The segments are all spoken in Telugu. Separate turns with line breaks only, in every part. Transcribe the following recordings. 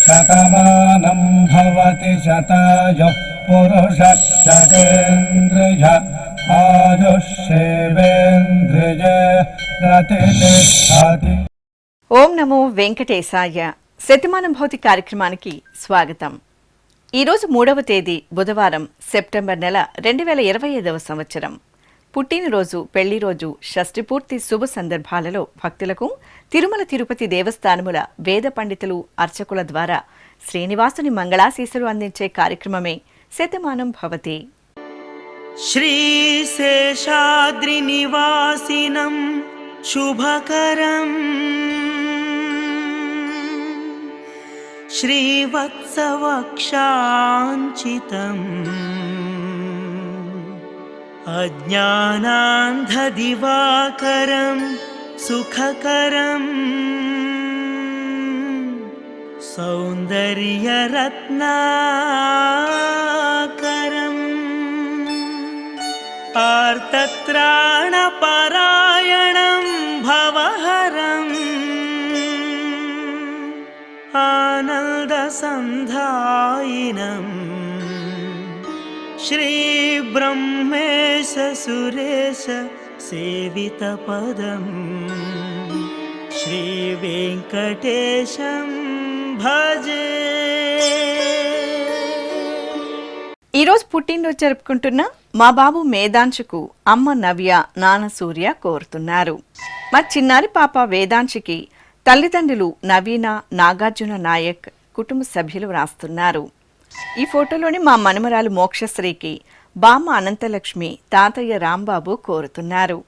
శతమానం భవతి శతాయుః పురుషः శతేంద్రియ ఆయుష్యేవేంద్రియ ప్రతిష్ఠతి.
ఓం నమో వెంకటేశాయ. శతమానం భవతి కార్యక్రమానికి స్వాగతం. ఈరోజు 3వ తేదీ బుధవారం, సెప్టెంబర్ నెల 2025వ సంవత్సరం. పుట్టినరోజు, పెళ్లి రోజు, షష్ఠి పూర్తి శుభ సందర్భాలలో భక్తులకు తిరుమల తిరుపతి దేవస్థానముల వేద పండితులు, అర్చకుల ద్వారా శ్రీనివాసుని మంగళాశీస్సులు అందించే కార్యక్రమమే శతమానం భవతి.
శ్రీశేషాద్రి నివాసినం శుభకరం శ్రీవత్సవక్షాంచితం అజ్ఞానాంధదివాకరం సుఖకరం సౌందర్యరత్నాకరం ఆర్తత్రాణపరాయణం భవహరం ఆనందసంధాయినం శ్రీబ్రహ్మేశ సురేశ సేవితపదం శ్రీవేంకటేశం భజే.
ఈరోజు పుట్టినరోజు జరుపుకుంటున్న మా బాబు మేధాంశుకు అమ్మ నవ్య, నాన్న సూర్య కోరుతున్నారు. మా చిన్నారి పాప వేదాంశికి తల్లిదండ్రులు నవీన, నాగార్జున నాయక్, కుటుంబ సభ్యులు వ్రాస్తున్నారు. ఈ ఫోటోలోని మా మనుమరాలు మోక్షశ్రీకి బామ్మ అనంతలక్ష్మి, తాతయ్య రాంబాబు కోరుతున్నారు.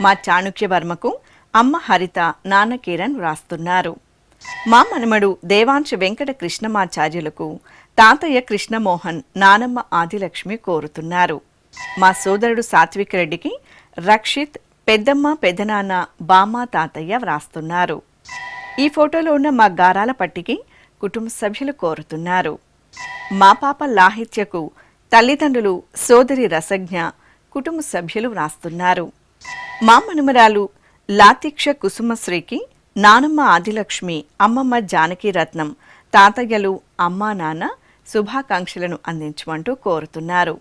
మా చాణుక్యవర్మకు అమ్మ హరిత, నాన్న కిరణ్ వ్రాస్తున్నారు. మా మనమడు దేవాంశ వెంకట కృష్ణమాచార్యులకు తాతయ్య కృష్ణమోహన్, నానమ్మ ఆదిలక్ష్మి కోరుతున్నారు. మా సోదరుడు సాత్విక్ రెడ్డికి రక్షిత్, పెద్దమ్మ, పెద్దనాన్న, బామ్మ, తాతయ్య వ్రాస్తున్నారు. ఈ ఫోటోలో ఉన్న మా గారాల పట్టికి కుటుంబ సభ్యులు కోరుతున్నారు. మా పాప లాహిత్యకు తల్లిదండ్రులు, సోదరి రసజ్ఞ, కుటుంబ సభ్యులు వ్రాస్తున్నారు. మా మనుమరాలు లాతిక్ష కుసుమశ్రీకి నానమ్మ ఆదిలక్ష్మి, అమ్మమ్మ జానకీరత్నం, తాతయ్యలు, అమ్మా నాన్న శుభాకాంక్షలను అందించమంటూ కోరుతున్నారు.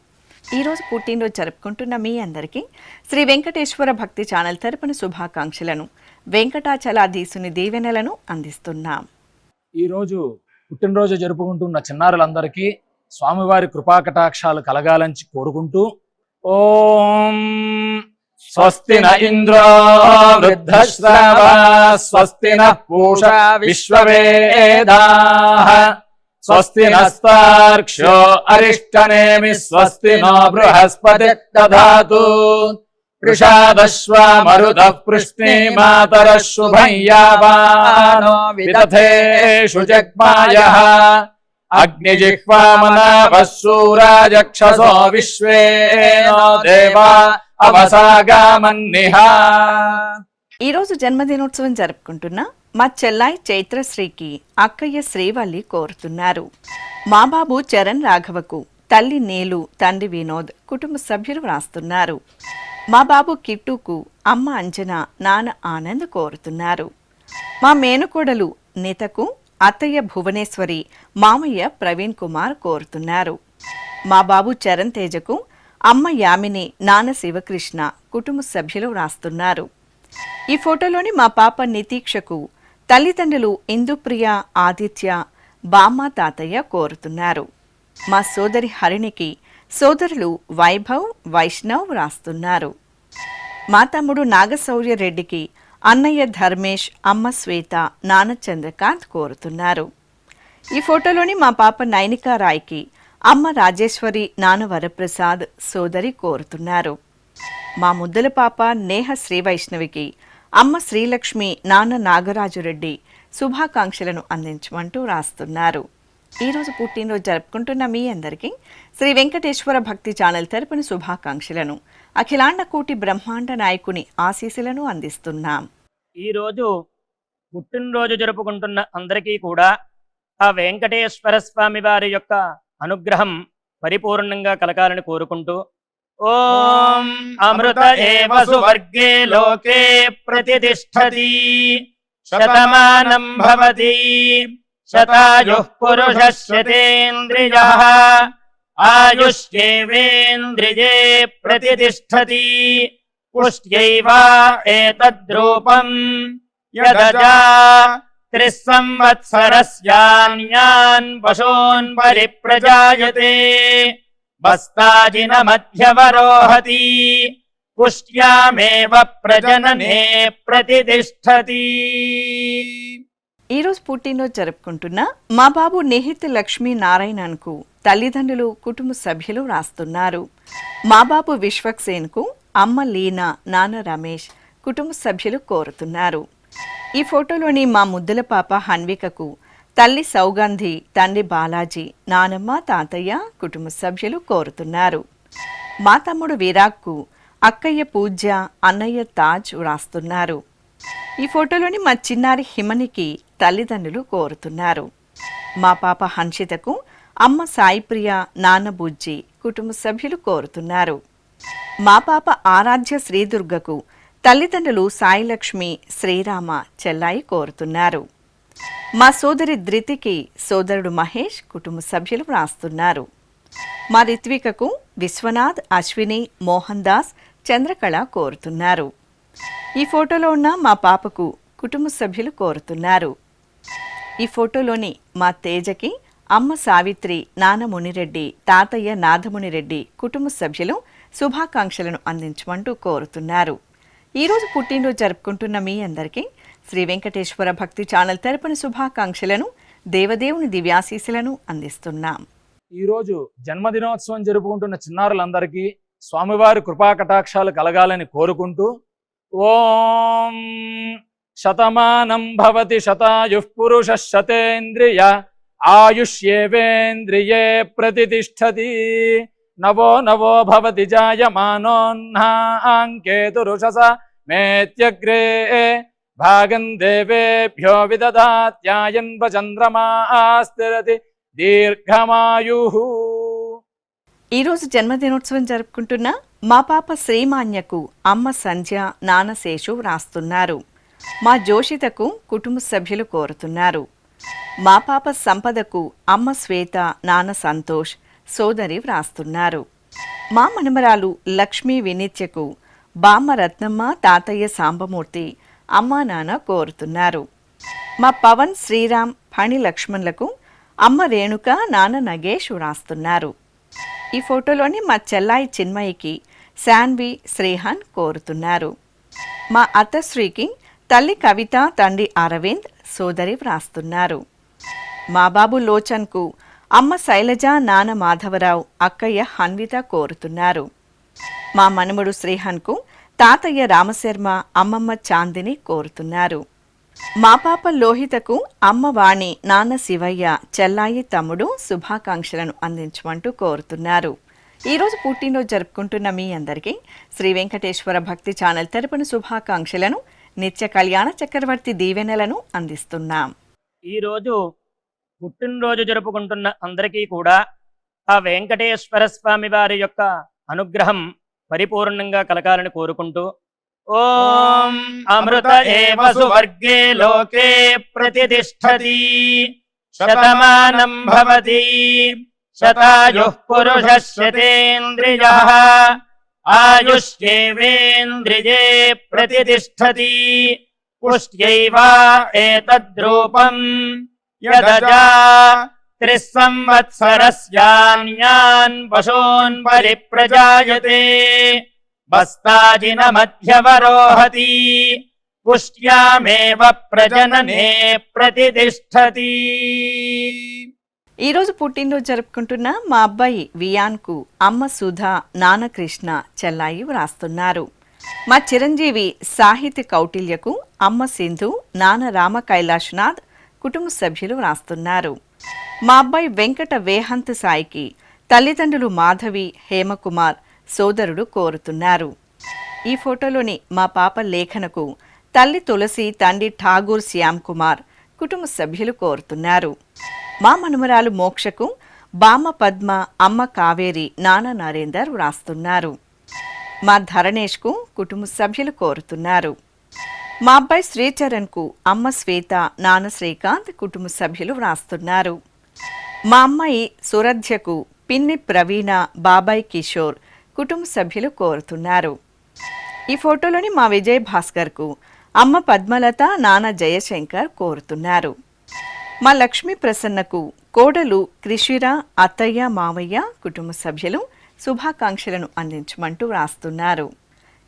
ఈరోజు పుట్టినరోజు జరుపుకుంటున్న మీ అందరికీ శ్రీ వెంకటేశ్వర భక్తి ఛానల్ తరపున శుభాకాంక్షలను, వెంకటాచలాధీసుని దీవెనలను అందిస్తున్నాం.
ఈరోజు పుట్టినరోజు జరుపుకుంటున్న చిన్నారులందరికీ స్వామివారి కృపాకటాక్షాలు కలగాలని కోరుకుంటూ, ఓం స్వస్తి న ఇంద్రో వృద్ధశ్రవా స్వస్తి నః పూషా విశ్వవేదాః స్వస్తి నస్తార్క్ష్యో అరిష్టనేమి స్వస్తి నో బృహస్పతి దధాతు వృషాదశ్వా మరుతః పృష్ణే మాతరః శుభం యావానో విదథేషు జగ్మాయః అగ్నిజిహ్వామనాభः శూరాజక్షసో విశ్వేనో దేవా అవసాగామన్నిహ.
ఈరోజు జన్మదినోత్సవం జరుపుకుంటున్న మా చెల్లాయి చైత్రశ్రీకి అక్కయ్య శ్రీవల్లి కోరుతున్నారు. మా బాబు చరణ్ రాఘవకు తల్లి నీలు, తండ్రి వినోద్, కుటుంబ సభ్యులు వ్రాస్తున్నారు. మా బాబు కిట్టుకు అమ్మ అంజన, నాన్న ఆనంద్ కోరుతున్నారు. మా మేనుకోడలు నితకు అత్తయ్య భువనేశ్వరి, మామయ్య ప్రవీణ్ కుమార్ కోరుతున్నారు. మా బాబు చరణ్ తేజకు అమ్మ యామిని, నాన్న శివకృష్ణ, కుటుంబ సభ్యులు వ్రాస్తున్నారు. ఈ ఫోటోలోని మా పాప నితీక్షకు తల్లిదండ్రులు ఇందుప్రియ, ఆదిత్య, బామ్మ, తాతయ్య కోరుతున్నారు. మా సోదరి హరిణికి సోదరులు వైభవ్, వైష్ణవ్ వ్రాస్తున్నారు. మా తమ్ముడు నాగశౌర్య రెడ్డికి అన్నయ్య ధర్మేష్, అమ్మ శ్వేత, నాన్న చంద్రకాంత్ కోరుతున్నారు. ఈ ఫోటోలోని మా పాప నైనికా రాయ్కి అమ్మ రాజేశ్వరి, నాన్న వరప్రసాద్, సోదరి కోరుతున్నారు. మా ముద్దల పాప నేహ శ్రీవైష్ణవికి అమ్మ శ్రీలక్ష్మి, నాన్న నాగరాజురెడ్డి శుభాకాంక్షలను అందించమంటూ రాస్తున్నారు. ఈరోజు పుట్టినరోజు జరుపుకుంటున్న మీ అందరికీ శ్రీ వెంకటేశ్వర భక్తి ఛానల్ తరపున శుభాకాంక్షలను, అఖిలాండ కోటి బ్రహ్మాండ నాయకుని ఆశీస్సులను అందిస్తున్నాం.
ఈరోజు పుట్టినరోజు జరుపుకుంటున్న అందరికీ కూడా ఆ వెంకటేశ్వర స్వామి వారి యొక్క అనుగ్రహం పరిపూర్ణంగా కలగాలని కోరుకుంటూ, ఓం అమృత ఏవ సువర్గే లోకే ప్రతిష్టతి శతమానం భవతి శతాయుః పురుషः శతేంద్రియః ఆయుష్యేవేంద్రియే ప్రతిష్టతి పుష్ట్యైవ ఏతద్రూపం యదజా 3 సంవత్సరస్యాన్యాన్ పశూన్ పరిప్రజాయతే బస్తాజిన మధ్యవరోహతి పుష్ట్యామేవ ప్రజననే ప్రతిష్టతి.
ఈరోజు పుట్టినరోజు జరుపుకుంటున్న మా బాబు నిహిత్ లక్ష్మీ నారాయణన్కు తల్లిదండ్రులు కుటుంబ సభ్యులు రాస్తున్నారు. మా బాబు విశ్వక్సేన్కు అమ్మ లీనా, నాన్న రమేష్ కుటుంబ సభ్యులు కోరుతున్నారు. ఈ ఫోటోలోని మా ముద్దుల పాప హన్వికకు తల్లి సౌగంధి, తండ్రి బాలాజీ, నానమ్మ, తాతయ్య కుటుంబ సభ్యులు కోరుతున్నారు. మా తమ్ముడు విరాగ్కు అక్కయ్య పూజ్య, అన్నయ్య తాజ్ రాస్తున్నారు. ఈ ఫోటోలోని మా చిన్నారి హిమనికి తల్లిదండ్రులు కోరుతున్నారు. మా పాప హన్షితకు అమ్మ సాయిప్రియ, నాన్న బుజ్జి కుటుంబ సభ్యులు కోరుతున్నారు. మా పాప ఆరాధ్య శ్రీదుర్గకు తల్లిదండ్రులు సాయిలక్ష్మి, శ్రీరామ, చెల్లాయి కోరుతున్నారు. మా సోదరి ధృతికి సోదరుడు మహేష్ కుటుంబ సభ్యులు రాస్తున్నారు. మా రిత్వికకు విశ్వనాథ్, అశ్విని, మోహన్ దాస్, చంద్రకళ కోరుతున్నారు. ఈ ఫోటోలో ఉన్న మా పాపకు కుటుంబ సభ్యులు కోరుతున్నారు. ఈ ఫోటోలోని మా తేజకి అమ్మ సావిత్రి, నాన్న మునిరెడ్డి, తాతయ్య నాథమునిరెడ్డి కుటుంబ సభ్యులు శుభాకాంక్షలను అందించమంటూ కోరుతున్నారు. ఈరోజు పుట్టినరోజు జరుపుకుంటున్న మీ అందరికీ శ్రీ వెంకటేశ్వర భక్తి ఛానల్ తరపున శుభాకాంక్షలను, దేవదేవుని దివ్యాశీస్సులను అందిస్తున్నాం.
ఈరోజు జన్మదినోత్సవం జరుపుకుంటున్న చిన్నారులందరికీ స్వామివారి కృపాకటాక్షాలు కలగాలని కోరుకుంటూ ఓం శతమానం భవతి శతాయుః పురుషः శతేంద్రియ ఆయుష్యేవేంద్రియే ప్రతిష్టతి నవో నవో భవతి జాయమానోన్హాంకేతురుషస మేత్యగ్రే భాగం దేవేభ్యో విదదాత్యాయన్ చంద్రమాస్థిరతి దీర్ఘమాయుః.
ఈరోజు జన్మదినోత్సవం జరుపుకుంటున్న మా పాప శ్రీమాన్యకు అమ్మ సంధ్య, నాన్న శేషు రాస్తున్నారు. మా జోషితకు కుటుంబ సభ్యులు కోరుతున్నారు. మా పాప సంపదకు అమ్మ శ్వేత, నాన్న సంతోష్, సోదరి వ్రాస్తున్నారు. మా మనమరాలు లక్ష్మీ వినిత్యకు బామ్మ రత్నమ్మ, తాతయ్య సాంబమూర్తి, అమ్మా నాన్న కోరుతున్నారు. మా పవన్, శ్రీరామ్, ఫణి లక్ష్మణ్లకు అమ్మ రేణుక, నాన్న నగేష్ వ్రాస్తున్నారు. ఈ ఫోటోలోని మా చెల్లాయి చిన్మయికి శాన్వి, శ్రీహాన్ కోరుతున్నారు. మా అత్తశ్రీకి తల్లి కవిత, తండ్రి అరవింద్, సోదరి వ్రాస్తున్నారు. మా బాబు లోచన్కు అమ్మ శైలజ, నాన్న మాధవరావు, అక్కయ్య హన్విత కోరుతున్నారు. మా మనుమడు శ్రీహాన్కు తాతయ్య రామశర్మ, అమ్మమ్మ చాందిని కోరుతున్నారు. మా పాప లోహితకు అమ్మ వాణి, నాన్న శివయ్య, చెల్లాయి తమ్ముడు శుభాకాంక్షలను అందించమంటూ కోరుతున్నారు. ఈరోజు పుట్టినరోజు జరుపుకుంటున్న మీ అందరికీ శ్రీ వెంకటేశ్వర భక్తి ఛానల్ తరపున శుభాకాంక్షలను, నిత్య కళ్యాణ చక్రవర్తి దీవెనలను అందిస్తున్నాం.
ఈరోజు పుట్టినరోజు జరుపుకుంటున్న అందరికీ కూడా ఆ వెంకటేశ్వర స్వామి వారి యొక్క అనుగ్రహం పరిపూర్ణంగా కలగాలని కోరుకుంటూ ఓం అమృత ఏవ సువర్గే లోకే ప్రతిష్టతి శతమానం భవతి శతాయుః పురుషः శతేంద్రియః ఆయుష్యేవేంద్రియే ప్రతిష్టతి పుష్ట్యైవ ఏతద్రూపం యదజా 3 సంవత్సరస్యాన్యాన్ పశూన్ పరిప్రజాయతే బస్తాజిన మధ్యవరోహతి పుష్ట్యామేవ ప్రజననే ప్రతిష్టతి.
ఈరోజు పుట్టినరోజు జరుపుకుంటున్న మా అబ్బాయి వియాన్కు అమ్మ సుధా, నాన్న కృష్ణ, చెల్లాయి వ్రాస్తున్నారు. మా చిరంజీవి సాహిత్య కౌటిల్యకు అమ్మ సింధు, నాన్న రామ కైలాష్నాథ్ కుటుంబ సభ్యులు వ్రాస్తున్నారు. మా అబ్బాయి వెంకట వేహంత్ సాయికి తల్లిదండ్రులు మాధవి, హేమకుమార్, సోదరుడు కోరుతున్నారు. ఈ ఫోటోలోని మా పాప లేఖనకు తల్లి తులసి, తండ్రి ఠాగూర్ శ్యామ్ కుమార్ కుటుంబ సభ్యులు కోరుతున్నారు. మా మనుమరాలు మోక్షకు బామ్మ పద్మ, అమ్మ కావేరి, నాన్న నరేందర్ వ్రాస్తున్నారు. మా ధరణేష్కు కుటుంబ సభ్యులు కోరుతున్నారు. మా అబ్బాయి శ్రీచరణ్కు అమ్మ శ్వేత, నాన్న శ్రీకాంత్ కుటుంబ సభ్యులు వ్రాస్తున్నారు. మా అమ్మాయి సురధ్యకు పిన్ని ప్రవీణ, బాబాయ్ కిషోర్ కుటుంబ సభ్యులు కోరుతున్నారు. ఈ ఫోటోలోని మా విజయ్ భాస్కర్కు అమ్మ పద్మలత, నాన్న జయశంకర్ కోరుతున్నారు. మా లక్ష్మీ ప్రసన్నకు కోడలు కృషిర, అత్తయ్య, మామయ్య కుటుంబ సభ్యులు శుభాకాంక్షలను అందించమంటూ వ్రాస్తున్నారు.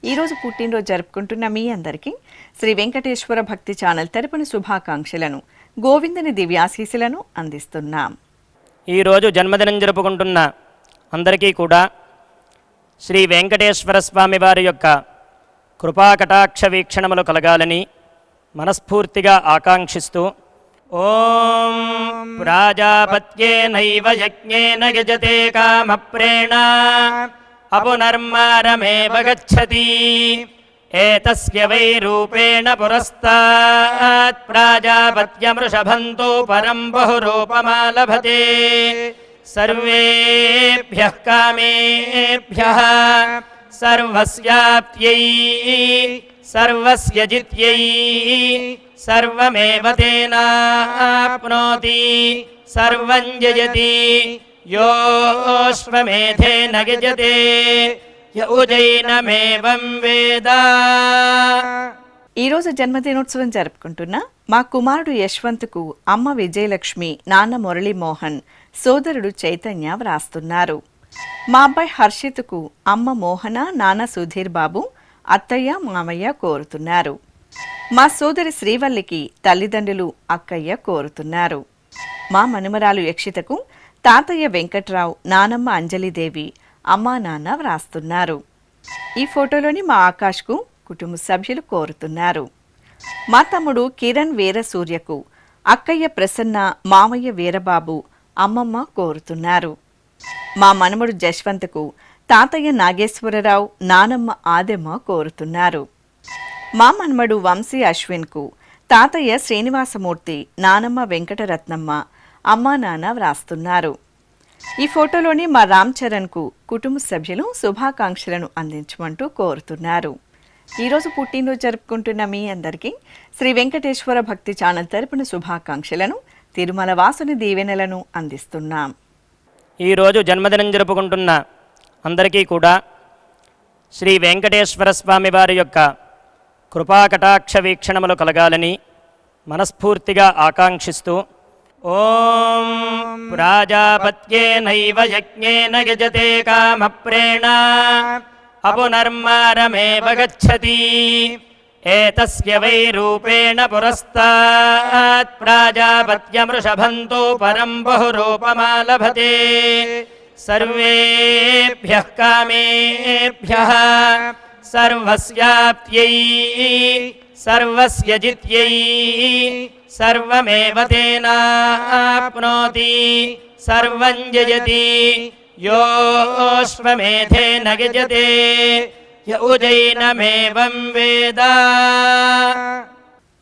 ఈరోజు పుట్టినరోజు జరుపుకుంటున్న మీ అందరికీ శ్రీ వెంకటేశ్వర భక్తి ఛానల్ తరపున శుభాకాంక్షలను, గోవిందుని దివ్యాశీస్సులను అందిస్తున్నాం.
ఈరోజు జన్మదినం జరుపుకుంటున్న అందరికీ కూడా శ్రీ వెంకటేశ్వర స్వామి వారి యొక్క కృపాకటాక్ష వీక్షణములు కలగాలని మనస్ఫూర్తిగా ఆకాంక్షిస్తూ ఓం ప్రాజాపత్యేనైవ యజ్ఞేన యజతే కామప్రేణ అపునర్మారమేవ గచ్చతి ఏతస్య వై రూపేణ పురస్తాత్ ప్రాజాపత్యమృషభంతో పరం బహురూపమాలభతే సర్వేభ్యః కామేభ్యః సర్వస్యాప్త్యై సర్వస్య జిత్యై సర్వమేవ తేనాప్నోతి సర్వం జయతి యోऽశ్వమేధేన యజతే య ఉజైనమేవం వేద.
ఈరోజు జన్మదినోత్సవం జరుపుకుంటున్న మా కుమారుడు యశ్వంత్కు అమ్మ విజయలక్ష్మి, నాన్న మురళీమోహన్, సోదరుడు చైతన్య వ్రాస్తున్నారు. మా అబ్బాయి హర్షిత్కు అమ్మ మోహన, నాన్న సుధీర్ బాబు, అత్తయ్య, మామయ్య కోరుతున్నారు. మా సోదరి శ్రీవల్లికి తల్లిదండ్రులు, అక్కయ్య కోరుతున్నారు. మా మనుమరాలు యక్షితకు తాతయ్య వెంకట్రావు, నానమ్మ అంజలిదేవి, అమ్మా నాన్న వ్రాస్తున్నారు. ఈ ఫోటోలోని మా ఆకాష్కు కుటుంబ సభ్యులు కోరుతున్నారు. మా తమ్ముడు కిరణ్ వీరసూర్యకు అక్కయ్య ప్రసన్న, మామయ్య వీరబాబు, అమ్మమ్మ కోరుతున్నారు. మా మనమడు జశ్వంత్కు తాతయ్య నాగేశ్వరరావు, నానమ్మ ఆదెమ్మ కోరుతున్నారు. మా మనమడు వంశీ అశ్విన్కు తాతయ్య శ్రీనివాసమూర్తి, నానమ్మ వెంకటరత్నమ్మ, అమ్మా నాన్న వ్రాస్తున్నారు. ఈ ఫోటోలోని మా రామ్ చరణ్కు కుటుంబ సభ్యులు శుభాకాంక్షలను అందించమంటూ కోరుతున్నారు. ఈరోజు పుట్టినరోజు జరుపుకుంటున్న మీ అందరికీ శ్రీ వెంకటేశ్వర భక్తి ఛానల్ తరపున శుభాకాంక్షలను, తిరుమల వాసుని దీవెనలను అందిస్తున్నాం.
ఈరోజు జన్మదినం జరుపుకుంటున్న అందరికీ కూడా శ్రీ వెంకటేశ్వర స్వామి వారి యొక్క కృపాకటాక్ష వీక్షణములు కలగాలని మనస్ఫూర్తిగా ఆకాంక్షిస్తూ ఓం ప్రాజాపత్యేనైవ యజ్ఞేన యజతే కామప్రేణ అపునర్మారమేవ గచ్చతి ఏతస్య వై రూపేణ పురస్తాత్ ప్రాజాపత్యమృషభంతో పరం బహురూపమాలభతే సర్వేభ్యః కామేభ్యః సర్వస్యాప్త్యై సర్వస్య జిత్యై సర్వమేవ తేనాప్నోతి సర్వం జయతి యోऽశ్వమేధేన యజతే య ఉజైనమేవం వేద.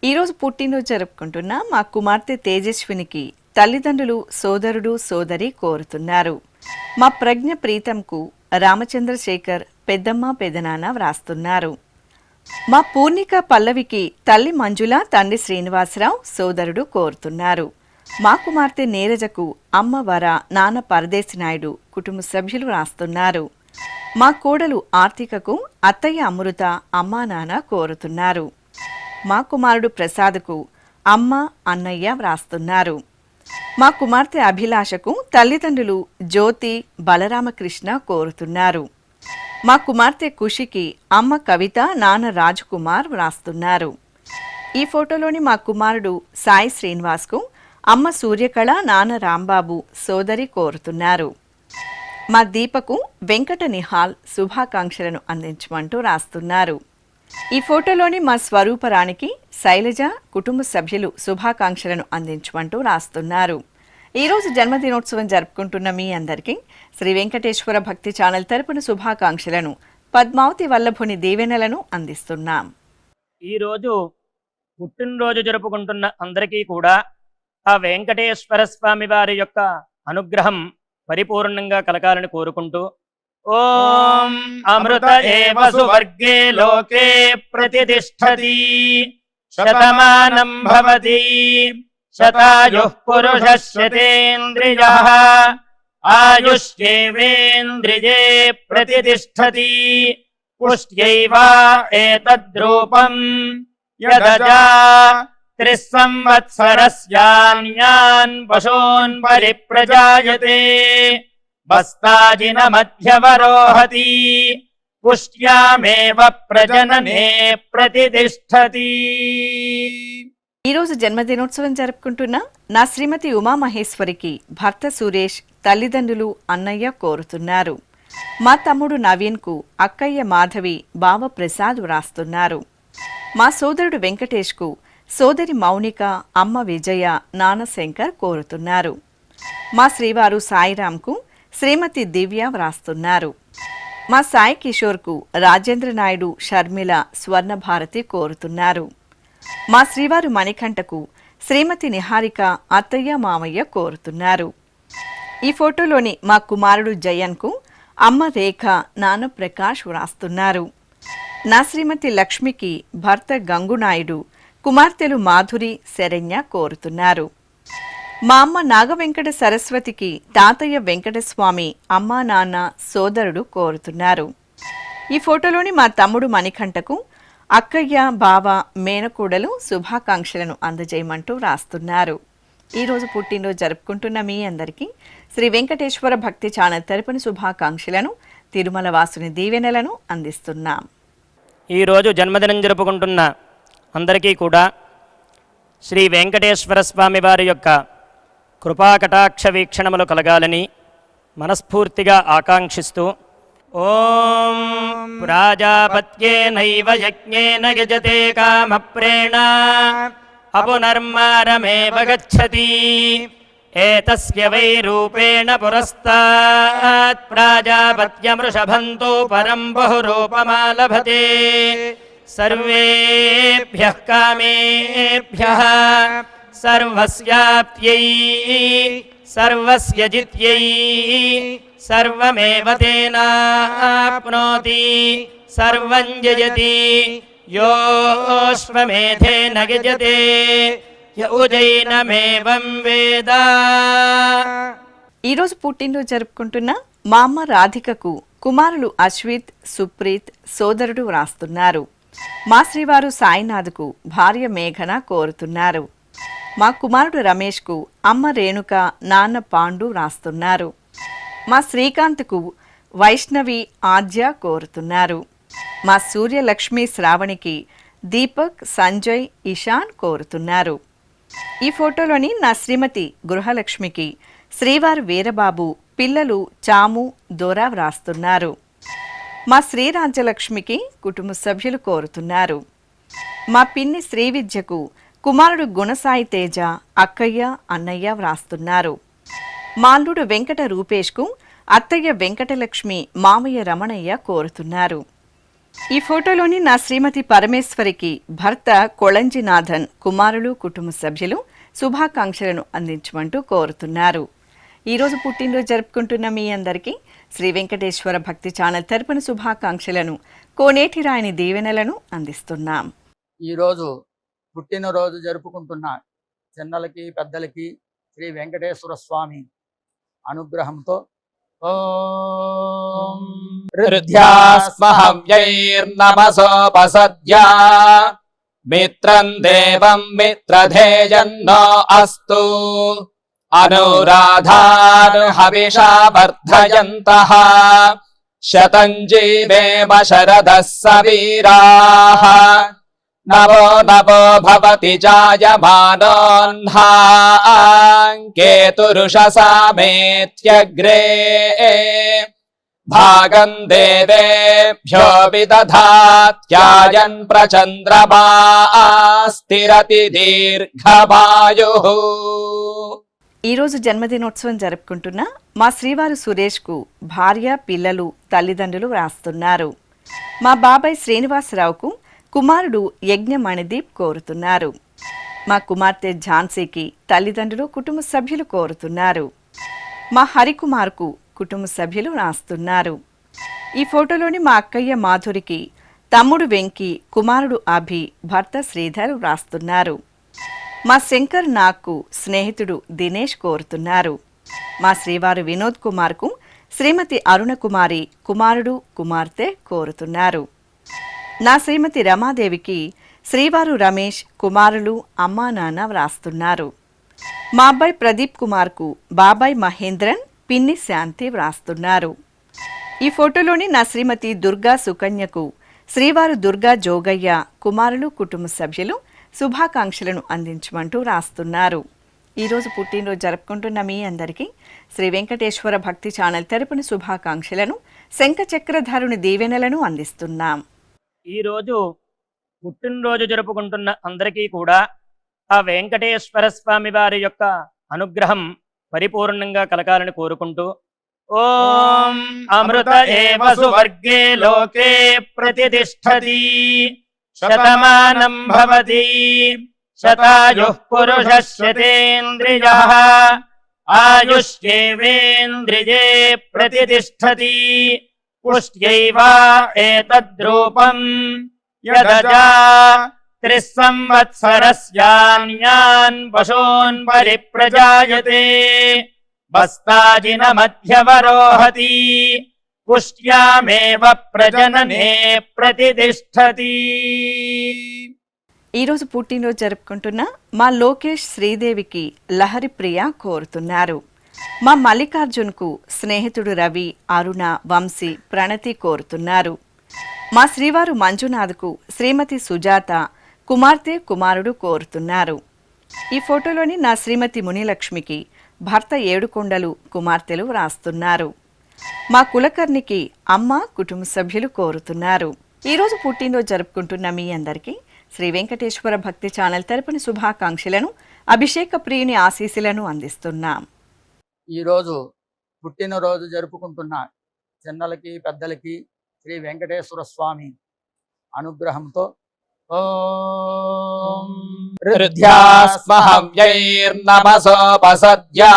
ఈరోజు పుట్టినరోజు జరుపుకుంటున్న మా కుమార్తె తేజస్వినికి తల్లిదండ్రులు, సోదరుడు, సోదరి కోరుతున్నారు. మా ప్రజ్ఞ ప్రీతంకు రామచంద్రశేఖర్, పెద్దమ్మ, పెదనాన్న వ్రాస్తున్నారు. మా పూర్ణిక పల్లవికి తల్లి మంజుల, తండ్రి శ్రీనివాసరావు, సోదరుడు కోరుతున్నారు. మా కుమార్తె నీరజకు అమ్మ వర, నాన్న పరదేశి నాయుడు కుటుంబ సభ్యులు వ్రాస్తున్నారు. మా కోడలు ఆర్తికకు అత్తయ్య అమృత, అమ్మా నాన్న కోరుతున్నారు. మా కుమారుడు ప్రసాద్కు అమ్మ, అన్నయ్య వ్రాస్తున్నారు. మా కుమార్తె అభిలాషకు తల్లిదండ్రులు జ్యోతి, బలరామకృష్ణ కోరుతున్నారు. మా కుమార్తె ఖుషికి అమ్మ కవిత, నాన్న రాజ్కుమార్ వ్రాస్తున్నారు. ఈ ఫోటోలోని మా కుమారుడు సాయి శ్రీనివాస్కు అమ్మ సూర్యకళ, నాన్న రాంబాబు, సోదరి కోరుతున్నారు. మా దీపకు వెంకట నిహాల్ శుభాకాంక్షలను అందించమంటూ రాస్తున్నారు. ఈ ఫోటోలోని మా స్వరూపరానికి శైలజ కుటుంబ సభ్యులు శుభాకాంక్షలను అందించమంటూ రాస్తున్నారు. ఈరోజు జన్మదినోత్సవం జరుపుకుంటున్న మీ అందరికీ శ్రీ వెంకటేశ్వర భక్తి ఛానల్ తరపున శుభాకాంక్షలను, పద్మావతి వల్లభుని దీవెనలను అందిస్తున్నాం.
ఈరోజు పుట్టినరోజు జరుపుకుంటున్న అందరికీ కూడా ఆ వెంకటేశ్వర స్వామి వారి యొక్క అనుగ్రహం పరిపూర్ణంగా కలగాలని కోరుకుంటూ ఓం అమృత ఏవ సువర్గే లోకే ప్రతిష్టతి శతమానం భవతి శతాయుః పురుషः శతేంద్రియః ఆయుష్యేవేంద్రియే ప్రతిష్టతి పుష్ట్యైవ ఏతద్రూపం యదజా 3 సంవత్సరస్యాన్యాన్ పశూన్ పరిప్రజాయతే బస్తాజిన మధ్యవరోహతి పుష్ట్యామేవ ప్రజననే ప్రతిష్టతి.
ఈరోజు జన్మదినోత్సవం జరుపుకుంటున్న నా శ్రీమతి ఉమామహేశ్వరికి భర్త సురేష్, తల్లిదండ్రులు, అన్నయ్య కోరుతున్నారు. మా తమ్ముడు నవీన్కు అక్కయ్య మాధవి, బావ ప్రసాద్ వ్రాస్తున్నారు. మా సోదరుడు వెంకటేష్కు సోదరి మౌనిక, అమ్మ విజయ, నాన్న శంకర్ కోరుతున్నారు. మా శ్రీవారు సాయిరాంకు శ్రీమతి దివ్య వ్రాస్తున్నారు. మా సాయి కిషోర్కు రాజేంద్ర నాయుడు, షర్మిల, స్వర్ణభారతి కోరుతున్నారు. మా శ్రీవారు మణికంఠకు శ్రీమతి నిహారిక, అత్తయ్య, మామయ్య కోరుతున్నారు. ఈ ఫోటోలోని మా కుమారుడు జయన్కు అమ్మ రేఖ, నాన్న ప్రకాష్ వ్రాస్తున్నారు. నా శ్రీమతి లక్ష్మికి భర్త గంగునాయుడు, కుమార్తెలు మాధురి, శరణ్య కోరుతున్నారు. మా అమ్మ నాగవెంకట సరస్వతికి తాతయ్య వెంకటస్వామి, అమ్మా నాన్న, సోదరుడు కోరుతున్నారు. ఈ ఫోటోలోని మా తమ్ముడు మణికంఠకు అక్కయ్య, బావ, మేనకోడలు శుభాకాంక్షలను అందజేయమంటూ రాస్తున్నారు. ఈరోజు పుట్టినరోజు జరుపుకుంటున్న మీ అందరికీ శ్రీ వెంకటేశ్వర భక్తి ఛానల్ తరపున శుభాకాంక్షలను, తిరుమల వాసుని దీవెనలను అందిస్తున్నాం.
ఈరోజు జన్మదినం జరుపుకుంటున్న అందరికీ కూడా శ్రీ వెంకటేశ్వర స్వామి వారి యొక్క కృపాకటాక్ష వీక్షణములు కలగాలని మనస్ఫూర్తిగా ఆకాంక్షిస్తూ ఓం ప్రాజాపత్యేనైవ యజ్ఞేన యజతే కామప్రేణ అపునర్మారమేవ గచ్చతి ఏతస్య వై రూపేణ పురస్తాత్ ప్రాజాపత్యమృషభంతో పరం బహురూపమాలభతే సర్వేభ్యః కామేభ్యః సర్వస్యాప్త్యై సర్వస్య జిత్యై సర్వమేవ తేనాప్నోతి సర్వం జయతి యోష్వమేధేన గజతే యౌజైనమేవం వేద.
ఈరోజు పుట్టినరోజు జరుపుకుంటున్న మా అమ్మ రాధికకు కుమారులు అశ్విత్, సుప్రీత్, సోదరుడు వ్రాస్తున్నారు. మా శ్రీవారు సాయినాథ్కు భార్య మేఘన కోరుతున్నారు. మా కుమారుడు రమేష్కు అమ్మ రేణుక, నాన్న పాండు వ్రాస్తున్నారు. మా శ్రీకాంత్కు వైష్ణవి, ఆద్య కోరుతున్నారు. మా సూర్యలక్ష్మి శ్రావణికి దీపక్, సంజయ్, ఇషాన్ కోరుతున్నారు. ఈ ఫోటోలోని నా శ్రీమతి గృహలక్ష్మికి శ్రీవారు వీరబాబు, పిల్లలు చాము, దొర వ్రాస్తున్నారు. మా శ్రీరాజ్యలక్ష్మికి కుటుంబ సభ్యులు కోరుతున్నారు. మా పిన్ని శ్రీవిద్యకు కుమారుడు గుణసాయి తేజ, అక్కయ్య, అన్నయ్య వ్రాస్తున్నారు. మా అల్లుడు వెంకట రూపేష్కు అత్తయ్య వెంకటలక్ష్మి, మామయ్య రమణయ్య కోరుతున్నారు. ఈ ఫోటోలోని నా శ్రీమతి పరమేశ్వరికి భర్త కొళంజినాథన్, కుమారులు, కుటుంబ సభ్యులు శుభాకాంక్షలను అందించమంటూ కోరుతున్నారు. ఈరోజు పుట్టినరోజు జరుపుకుంటున్న మీ అందరికీ శ్రీ వెంకటేశ్వర భక్తి ఛానల్ తరపున శుభాకాంక్షలను, కోనేటి రాయని దీవెనలను అందిస్తున్నాం.
ఈరోజు పుట్టినరోజు జరుపుకుంటున్న చిన్నలకి పెద్దలకి శ్రీ వెంకటేశ్వర స్వామి అనుగ్రహంతో ఓం
హృద్యాస్మహవ్యైర్నమసోపసద్యా మిత్రం దేవం మిత్రధేయన్నో అస్తు అనురాధాన్ హవిషా వర్ధయంతః శతం జీవేమ శరదః సవీరాః నవో నవో భవతి జాయమానోన్హాం కేతురుషసామేత్యగ్రే భాగం దేవేభ్యో విదధాత్యాయన్ ప్రచంద్రమా స్థిరతి దీర్ఘమాయుః.
ఈరోజు జన్మదినోత్సవం జరుపుకుంటున్న మా శ్రీవారు సురేష్కు భార్య, పిల్లలు, తల్లిదండ్రులు వ్రాస్తున్నారు. మా బాబాయ్ శ్రీనివాసరావుకు కుమారుడు యజ్ఞమణిదీప్ కోరుతున్నారు. మా కుమార్తె ఝాన్సీకి తల్లిదండ్రులు, కుటుంబ సభ్యులు కోరుతున్నారు. మా హరికుమార్కు కుటుంబ సభ్యులు రాస్తున్నారు. ఈ ఫోటోలోని మా అక్కయ్య మాధురికి తమ్ముడు వెంకి, కుమారుడు అభి, భర్త శ్రీధర్ వ్రాస్తున్నారు. మా శంకర్ నాగ్కు స్నేహితుడు దినేష్ కోరుతున్నారు. మా శ్రీవారు వినోద్ కుమార్కు శ్రీమతి అరుణకుమారి, కుమారుడు కుమార్తె కోరుతున్నారు. నా శ్రీమతి రమాదేవికి శ్రీవారు రమేష్, కుమారులు, అమ్మా నాన్న వ్రాస్తున్నారు. మా అబ్బాయి ప్రదీప్ కుమార్కు బాబాయ్ మహేంద్రన్, పిన్ని శాంతి వ్రాస్తున్నారు. ఈ ఫోటోలోని నా శ్రీమతి దుర్గా సుకన్యకు శ్రీవారు దుర్గా జోగయ్య, కుమారులు, కుటుంబ సభ్యులు శుభాకాంక్షలను అందించమంటూ రాస్తున్నారు. ఈరోజు పుట్టినరోజు జరుపుకుంటున్న మీ అందరికీ శ్రీ వెంకటేశ్వర భక్తి ఛానల్ తరపున శుభాకాంక్షలను, శంఖచక్రధారుని దీవెనలను అందిస్తున్నాం.
ఈరోజు పుట్టినరోజు జరుపుకుంటున్న అందరికీ కూడా ఆ వెంకటేశ్వర స్వామి వారి యొక్క అనుగ్రహం పరిపూర్ణంగా కలగాలని కోరుకుంటూ ఓం అమృత ఏవ సువర్గే లోకే ప్రతిష్ఠతి శతమానం భవతి శతాయుః పురుషः శతేంద్రియః ఆయుష్యేవేంద్రియే ప్రతిష్ఠతి పుష్ట్యైవ ఏతద్రూపం యదజా 3 సంవత్సరస్యాన్యాన్ పశూన్ పరిప్రజాయతే బస్తాజిన మధ్యవరోహతి పుష్ట్యామేవ ప్రజననే ప్రతిష్ఠతి.
ఈరోజు పుట్టినరోజు జరుపుకుంటున్న మా లోకేష్ శ్రీదేవికి లహరి ప్రియ కోరుతున్నారు. మా మల్లికార్జున్కు స్నేహితుడు రవి, అరుణ, వంశీ, ప్రణతి కోరుతున్నారు. మా శ్రీవారు మంజునాథ్కు శ్రీమతి సుజాత, కుమార్తె, కుమారుడు కోరుతున్నారు. ఈ ఫోటోలోని నా శ్రీమతి మునిలక్ష్మికి భర్త ఏడుకొండలు, కుమార్తెలు వ్రాస్తున్నారు. మా కులకర్ణికి అమ్మ, కుటుంబ సభ్యులు కోరుతున్నారు. ఈరోజు పుట్టినరోజు జరుపుకుంటున్న మీ అందరికీ శ్రీ వెంకటేశ్వర భక్తి ఛానల్ తరపున శుభాకాంక్షలను, అభిషేక ప్రియుని ఆశీస్సులను అందిస్తున్నాం.
ఈరోజు పుట్టినరోజు జరుపుకుంటున్న చిన్నలకి పెద్దలకి శ్రీ వెంకటేశ్వర స్వామి అనుగ్రహంతో ఓం
హృద్యాస్మహవ్యైర్నమసోపసద్యా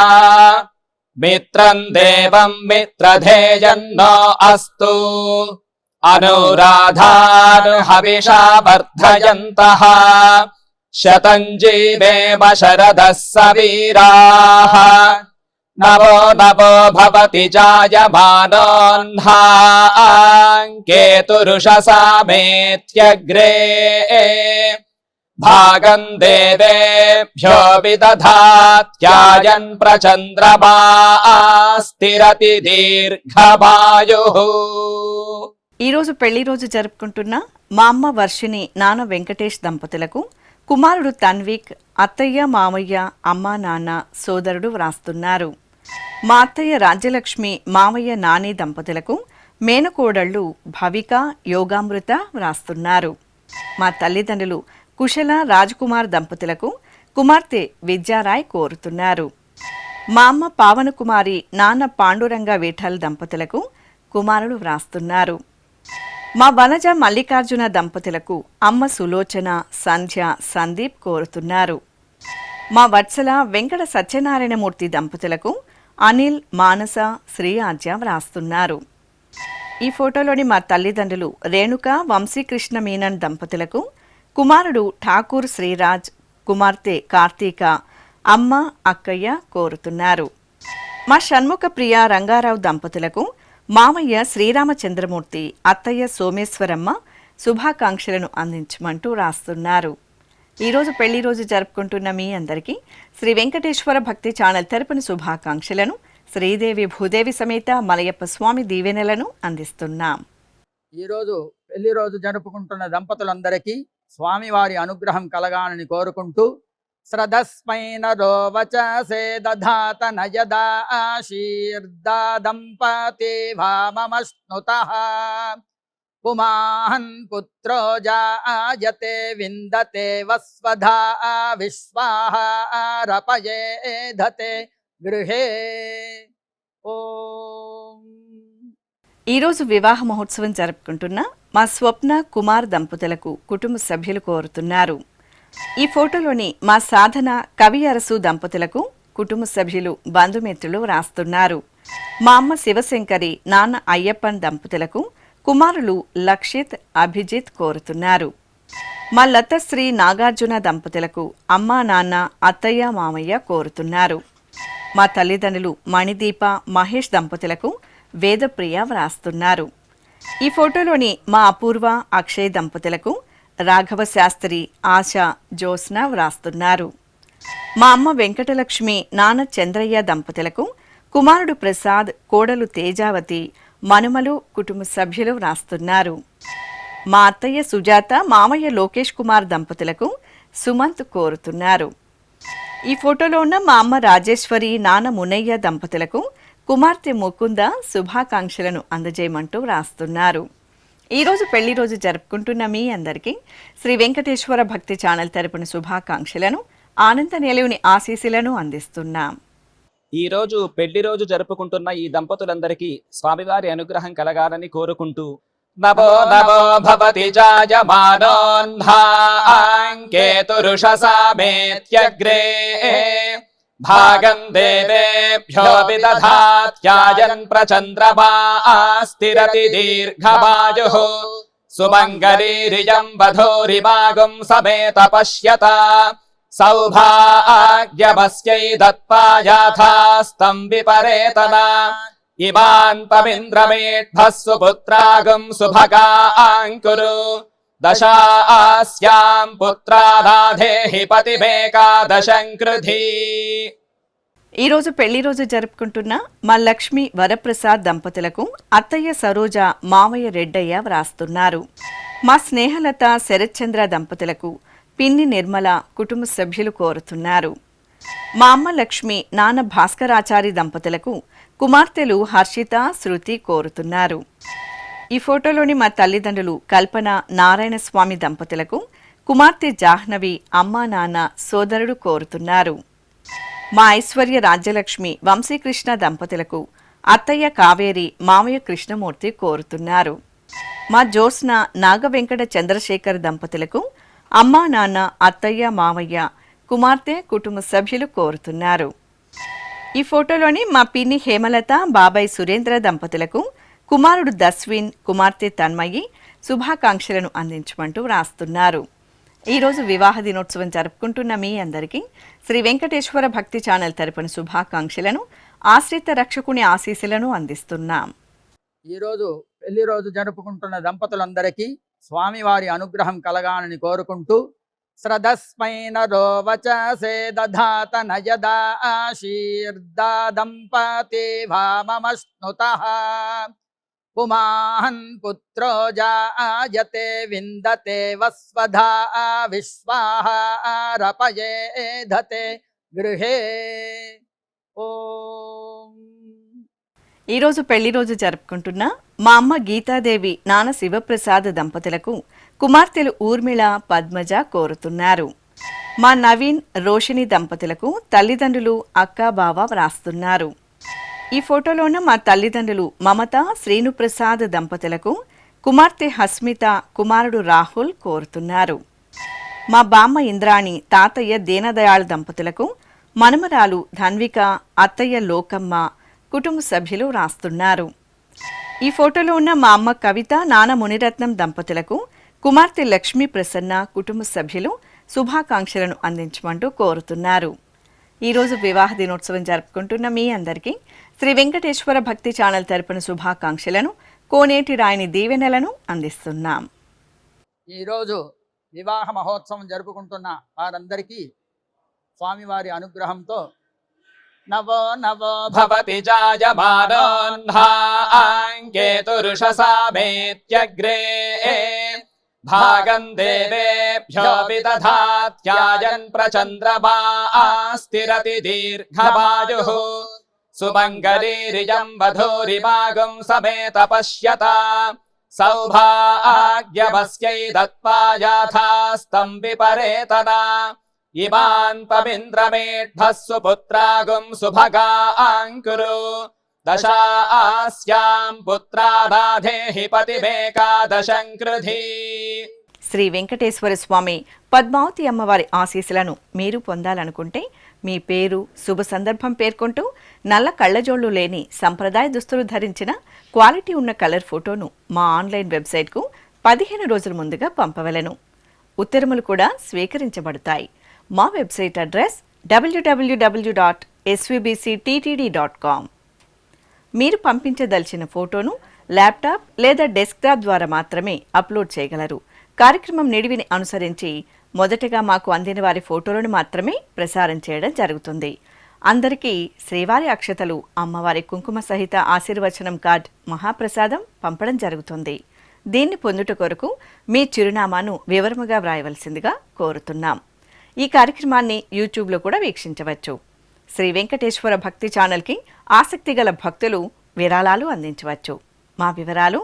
మిత్రం దేవం మిత్రధేయన్నో అస్తు అనురాధాన్ హవిషా వర్ధయంతః శతం జీవేమ శరదః సవీరాః నవో నవో భవతి జాయమానోన్హాం కేతురుషసామేత్యగ్రే భాగం దేవేభ్యో విదధాత్యాయన్ ప్రచంద్రమా స్థిరతి దీర్ఘమాయుః.
ఈరోజు పెళ్లి రోజు జరుపుకుంటున్న మా అమ్మ వర్షిణి, నాన్న వెంకటేష్ దంపతులకు కుమారుడు తన్విక్, అత్తయ్య, మామయ్య, అమ్మ, నాన్న, సోదరుడు వ్రాస్తున్నారు. మా అత్తయ్య రాజ్యలక్ష్మి, మామయ్య నాని దంపతులకు మేనకోడళ్లు భవిక, యోగామృత వ్రాస్తున్నారు. మా తల్లిదండ్రులు కుశల, రాజ్కుమార్ దంపతులకు కుమార్తె విద్యారాయ్ కోరుతున్నారు. మా అమ్మ పావనకుమారి, నాన్న పాండురంగ విఠల్ దంపతులకు కుమారుడు వ్రాస్తున్నారు. మా వనజ మల్లికార్జున దంపతులకు అమ్మ సులోచన, సంధ్య, సందీప్ కోరుతున్నారు. మా వత్సల వెంకట సత్యనారాయణమూర్తి దంపతులకు అనిల్, మానస, శ్రీ ఆద్య వ్రాస్తున్నారు. ఈ ఫోటోలోని మా తల్లిదండ్రులు రేణుక, వంశీకృష్ణ మీనన్ దంపతులకు కుమారుడు ఠాకూర్ శ్రీరాజ్, కుమార్తె కార్తీక, అమ్మ, అక్కయ్య కోరుతున్నారు. మా షణ్ముఖ ప్రియ రంగారావు దంపతులకు మామయ్య శ్రీరామచంద్రమూర్తి, అత్తయ్య సోమేశ్వరమ్మ శుభాకాంక్షలను అందించమంటూ రాస్తున్నారు. ఈరోజు పెళ్లి రోజు జరుపుకుంటున్న మీ అందరికీ శ్రీ వెంకటేశ్వర భక్తి ఛానల్ తరపున శుభాకాంక్షలను, శ్రీదేవి భూదేవి సమేత మలయప్ప స్వామి దీవెనలను అందిస్తున్నాం.
ఈరోజు పెళ్లి రోజు జరుపుకుంటున్న దంపతులందరికీ స్వామివారి అనుగ్రహం కలగాలని కోరుకుంటూ శ్రదస్మై నరోవచసే దధాత నయదా ఆశీర్దా దంపతే వామమశ్నుతః పుమాన్ పుత్రో జాయతే విందతే వస్వధా విశ్వాహారపయేధతే గృహే. ఓం.
ఈరోజు వివాహ మహోత్సవం జరుపుకుంటున్న మా స్వప్న, కుమార్ దంపతులకు కుటుంబ సభ్యులు కోరుతున్నారు. ఈ ఫోటోలోని మా సాధన, కవి అరసు దంపతులకు కుటుంబ సభ్యులు, బంధుమిత్రులు వ్రాస్తున్నారు. మా అమ్మ శివశంకరి నాన్న అయ్యప్పన్ దంపతులకు కుమారులు లక్షిత్ అభిజిత్ కోరుతున్నారు. మా లతశ్రీ నాగార్జున దంపతులకు అమ్మా నాన్న అత్తయ్య మామయ్య కోరుతున్నారు. మా తల్లిదండ్రులు మణిదీప మహేష్ దంపతులకు వేదప్రియ వ్రాస్తున్నారు. ఈ ఫోటోలోని మా అపూర్వ అక్షయ్ దంపతులకు రాఘవ శాస్త్రి ఆశ జ్యోత్స్న వ్రాస్తున్నారు. మా అమ్మ వెంకటలక్ష్మి నాన్న చంద్రయ్య దంపతులకు కుమారుడు ప్రసాద్ కోడలు తేజావతి మనుమలు కుటుంబ సభ్యులు వ్రాస్తున్నారు. మా అత్తయ్య సుజాత మామయ్య లోకేష్ కుమార్ దంపతులకు సుమంత్ కోరుతున్నారు. ఈ ఫోటోలో ఉన్న మా అమ్మ రాజేశ్వరి నాన్న మునయ్య దంపతులకు కుమార్తె ముకుంద శుభాకాంక్షలను అందజేయమంటూ వ్రాస్తున్నారు. ఈరోజు పెళ్లి రోజు జరుపుకుంటున్న మీ అందరికీ శ్రీ వెంకటేశ్వర భక్తి ఛానల్ తరపున శుభాకాంక్షలను ఆనంద నిలయుని ఆశీస్సులను అందిస్తున్నాం.
ఈ రోజు పెళ్లి రోజు జరుపుకుంటున్న ఈ దంపతులందరికీ స్వామివారి అనుగ్రహం కలగాలని కోరుకుంటూ నమో నమో భవతి జాయమానోన్హాంకేతురుషసామేత్యగ్రే భాగం దేవేభ్యో విదధాత్యాయన్ ప్రచంద్రమాస్తిరతి దీర్ఘమాయుః సుమంగళీరియం వధూరిమాగం సమేత పశ్యత సౌభాగ్యమస్యై దత్పాయాథాస్తం విపరేతన ఇమాన్ పవింద్రమేఢ్భస్సు పుత్రాగం సుభగాంకురు దశాస్యాం పుత్రానాధేహి పతిమేకాదశం కృధి.
ఈరోజు పెళ్లి రోజు జరుపుకుంటున్న మా లక్ష్మి వరప్రసాద్ దంపతులకు అత్తయ్య సరోజ మావయ్య రెడ్డయ్య వ్రాస్తున్నారు. మా స్నేహలత శరత్చంద్ర దంపతులకు పిన్ని నిర్మల కుటుంబ సభ్యులు కోరుతున్నారు. మా అమ్మ లక్ష్మి నాన్న భాస్కరాచారి దంపతులకు కుమార్తెలు హర్షిత శృతి కోరుతున్నారు. ఈ ఫోటోలోని మా తల్లిదండ్రులు కల్పన నారాయణ స్వామి దంపతులకు కుమార్తె జాహ్నవి అమ్మా నాన్న సోదరుడు కోరుతున్నారు. మా ఐశ్వర్య రాజ్యలక్ష్మి వంశీకృష్ణ దంపతులకు అత్తయ్య కావేరి మామయ్య కృష్ణమూర్తి కోరుతున్నారు. మా జ్యోత్స్న నాగవెంకట చంద్రశేఖర్ దంపతులకు అమ్మా నాన్న అత్తయ్య మామయ్య కుమార్తె కుటుంబ సభ్యులు కోరుతున్నారు. ఈ ఫోటోలోని మా పిన్ని హేమలత బాబాయ్ సురేంద్ర దంపతులకు కుమారుడు దస్విన్ కుమార్తె తన్మయి శుభాకాంక్షలను అందించమంటూ వ్రాస్తున్నారు. ఈరోజు వివాహ దినోత్సవం జరుపుకుంటున్న మీ అందరికీ శ్రీ వెంకటేశ్వర భక్తి ఛానల్ తరపున శుభాకాంక్షలను ఆశ్రిత రక్షకుని ఆశీస్సులను అందిస్తున్నాం.
ఈరోజు పెళ్లి రోజు జరుపుకుంటున్న దంపతులందరికీ స్వామివారి అనుగ్రహం కలగాలని కోరుకుంటూ శ్రద్ధస్మై నరో వచసే దధాత నయదా ఆశీర్దా దంపతి భామమశ్నుతః పుమాహన్ పుత్రో జాయతే విందతే వస్వధా విశ్వాహారపయేధతే గృహే. ఓం.
ఈరోజు పెళ్లి రోజు జరుపుకుంటున్న మా అమ్మ గీతాదేవి నాన్న శివప్రసాద్ దంపతులకు కుమార్తెలు ఊర్మిళ పద్మజ కోరుతున్నారు. మా నవీన్ రోషిణి దంపతులకు తల్లిదండ్రులు అక్క బావ వ్రాస్తున్నారు. ఈ ఫోటోలోన మా తల్లిదండ్రులు మమత శ్రీనుప్రసాద్ దంపతులకు కుమార్తె హస్మిత కుమారుడు రాహుల్ కోరుతున్నారు. మా బామ్మ ఇంద్రాణి తాతయ్య దీనదయాళ్ దంపతులకు మనుమరాలు ధన్విక అత్తయ్య లోకమ్మ కుటుంబ సభ్యులు వ్రాస్తున్నారు. ఈ ఫోటోలో ఉన్న మా అమ్మ కవిత నాన్న మునిరత్నం దంపతులకు కుమార్తె లక్ష్మీ ప్రసన్న కుటుంబ సభ్యులు శుభాకాంక్షలను అందించమంటూ కోరుతున్నారు. ఈరోజు వివాహ దినోత్సవం జరుపుకుంటున్న మీ అందరికీ శ్రీ వెంకటేశ్వర భక్తి ఛానల్ తరపున శుభాకాంక్షలను కోనేటి రాయని దీవెనలను అందిస్తున్నాం.
ఈరోజు వివాహ మహోత్సవం జరుపుకుంటున్న వారందరికీ స్వామివారి అనుగ్రహంతో నవో నవో
భవతి జాయమానోన్హాంకేతురుషసామేత్యగ్రే భాగం దేవేభ్యో విదధాత్యాయన్ ప్రచంద్రమాస్తిరతి దీర్ఘమాయుః సుమంగళీరియం వధూరిమాగం సమేత పశ్యత సౌభాగ్యమస్యై దత్పాయాథాస్తం విపరేతన ఇమాన్ పవింద్రమేఢ్భస్సు పుత్రాగం సుభగాంకురు దశాస్యాం పుత్రానాధేహి పతిమేకాదశం కృధి.
శ్రీ వెంకటేశ్వర స్వామి పద్మావతి అమ్మవారి ఆశీస్సులను మీరు పొందాలనుకుంటే మీ పేరు శుభ సందర్భం పేర్కొంటూ నల్ల కళ్ళజోళ్లు లేని సంప్రదాయ దుస్తులు ధరించిన క్వాలిటీ ఉన్న కలర్ ఫోటోను మా ఆన్లైన్ వెబ్సైట్కు 15 రోజుల ముందుగా పంపవలెను. ఉత్తరములు కూడా స్వీకరించబడతాయి. మా వెబ్సైట్ అడ్రస్ www.svbcttd.com. మీరు పంపించదలిచిన ఫోటోను ల్యాప్టాప్ లేదా డెస్క్టాప్ ద్వారా మాత్రమే అప్లోడ్ చేయగలరు. కార్యక్రమం నిడివిని అనుసరించి మొదటగా మాకు అందిన వారి ఫోటోలను మాత్రమే ప్రసారం చేయడం జరుగుతుంది. అందరికీ శ్రీవారి అక్షతలు, అమ్మవారి కుంకుమ సహిత ఆశీర్వచనం కార్డ్, మహాప్రసాదం పంపడం జరుగుతుంది. దీన్ని పొందుట కొరకు మీ చిరునామాను వివరముగా వ్రాయవలసిందిగా కోరుతున్నాం. ఈ కార్యక్రమాన్ని యూట్యూబ్లో కూడా వీక్షించవచ్చు. శ్రీ వెంకటేశ్వర భక్తి ఛానల్కి ఆసక్తి గల భక్తులు విరాళాలు అందించవచ్చు. మా వివరాలు: